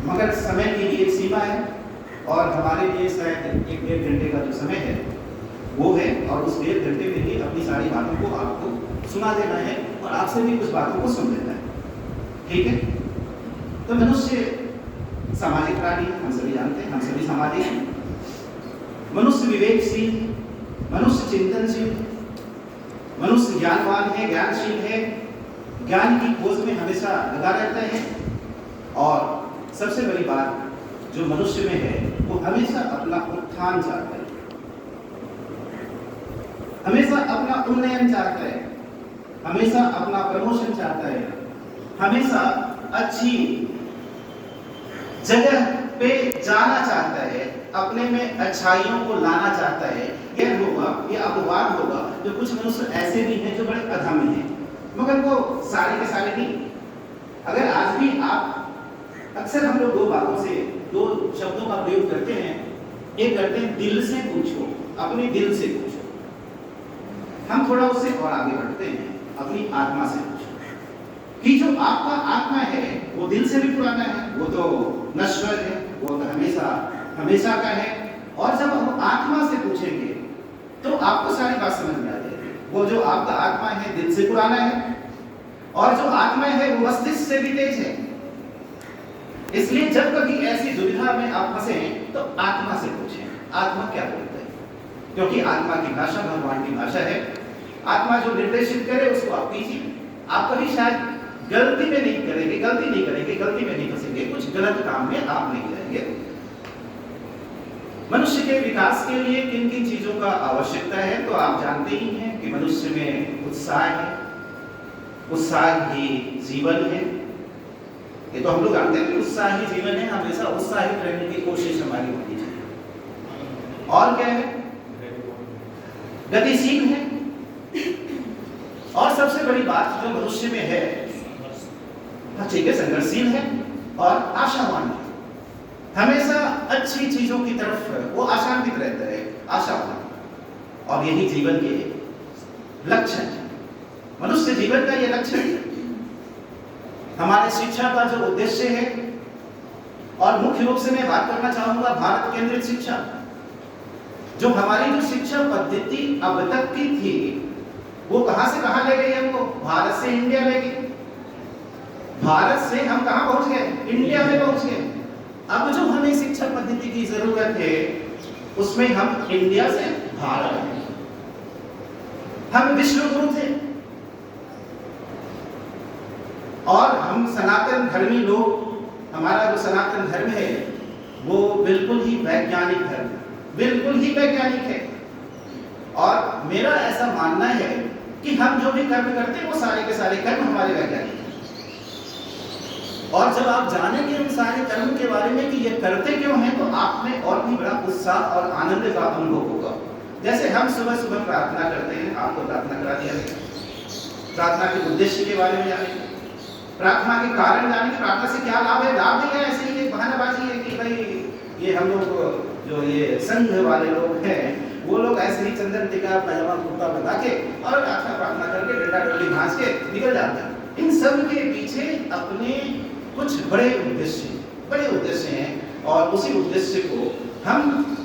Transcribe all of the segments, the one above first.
मगर समय की भी एक सीमा है और हमारे लिए शायद 1-1.5 घंटे का जो समय है वो है, और उस 1.5 घंटे में ही अपनी सारी बातों को आपको सुना देना है और आपसे भी कुछ बातों को सुन लेना है। ठीक है? तो मनुष्य सामाजिक प्राणी, हम सभी जानते हैं, हम सभी सामाजिक हैं। मनुष्य विवेकशील, मनुष्य चिंतनशील, मनुष्य ज्ञानवान है, ज्ञानशील है, ज्ञान की खोज में हमेशा लगा रहता है। और सबसे बड़ी बात जो मनुष्य में है वो हमेशा अपना उत्थान चाहता है, हमेशा अपना उन्नयन चाहता है, हमेशा अपना प्रमोशन चाहता है, हमेशा अच्छी जगह पे जाना चाहता है, अपने में अच्छाइयों को लाना चाहता है। यह होगा, यह अपवाद होगा जो कुछ मनुष्य ऐसे भी हैं जो बड़े अधम हैं, मगर वो सारे के सारे नहीं। अगर आज भी आप, अक्सर हम लोग दो शब्दों का प्रयोग करते हैं। एक करते हैं दिल से पूछो, अपने दिल से पूछो। हम थोड़ा उससे और आगे बढ़ते हैं, अपनी आत्मा से पूछो कि जो आपका आत्मा है वो दिल से भी पुराना है, वो तो नश्वर है, वो तो हमेशा हमेशा का है। और जब हम आत्मा से पूछेंगे तो आपको सारी बात समझ में आ जाएगी। वो जो आपका आत्मा है दिल से पुराना है, और जो आत्मा है वो मस्तिष्क से भी तेज है। इसलिए जब कभी ऐसी दुविधा में आप फंसे तो आत्मा से पूछें, आत्मा क्या बोलता है, क्योंकि आत्मा की भाषा भगवान की भाषा है। आत्मा जो निर्देशित करे उसको आप कीजिए। आप कभी शायद गलती में नहीं करेंगे, गलती में नहीं फंसेंगे, कुछ गलत काम में आप नहीं जाएंगे। मनुष्य के विकास के लिए किन किन चीजों का आवश्यकता है तो आप जानते ही हैं कि मनुष्य में उत्साह है, उत्साह ही जीवन है। ये तो हम लोग जानते हैं कि उत्साह ही जीवन है, हमेशा उत्साहित रहने की कोशिश हमारी होनी चाहिए। और क्या है? गतिशील है। और सबसे बड़ी बात जो मनुष्य में है, ठीक है, संघर्षशील है और आशावान है। हमेशा अच्छी चीजों की तरफ वो आशान्वित रहता है, आशावान। और यही जीवन के लक्ष्य है, मनुष्य जीवन का ये लक्ष्य है। हमारे शिक्षा का जो उद्देश्य है, और मुख्य रूप से मैं बात करना चाहूंगा भारत केंद्रित शिक्षा। जो हमारी जो शिक्षा पद्धति अब तक की थी वो कहां से कहां ले गई हमको? भारत से इंडिया ले गई। भारत से हम कहां पहुंच गए? इंडिया में पहुंच गए। अब जो हमें शिक्षा पद्धति की जरूरत है उसमें हम इंडिया से भारत हैं। हम विश्व गुरु थे और हम सनातन धर्मी लोग, हमारा जो सनातन धर्म है वो बिल्कुल ही वैज्ञानिक धर्म, बिल्कुल ही वैज्ञानिक है। और मेरा ऐसा मानना है कि हम जो भी कर्म करते हैं वो सारे के सारे कर्म हमारे वैज्ञानिक हैं। और जब आप जानेंगे उन सारे कर्म के बारे में कि ये करते क्यों हैं तो आप में और भी बड़ा उत्साह और आनंद का अनुभव होगा। जैसे हम सुबह सुबह प्रार्थना करते हैं, आपको प्रार्थना करा दिया गया, प्रार्थना के उद्देश्य के बारे में जानेंगे, प्रार्थना के कारण जानेंगे, प्रार्थना से क्या लाभ है। लाभ नहीं है ऐसे ही एक बहानाबाजी है कि भाई ये हम लोग जो ये संघ वाले लोग हैं वो लोग ऐसे ही चंदन टीका पैजामा कुर्ता बता के और प्रार्थना करके डंडा डंडी भांज के निकल जाते हैं। इन सब के पीछे अपने कुछ बड़े उद्देश्य हैं और उसी उद्देश्य को हम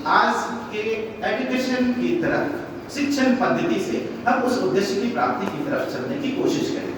आज के एजुकेशन की तरफ, शिक्षण पद्धति से हम उस उद्देश्य की प्राप्ति की तरफ चलने की कोशिश करें।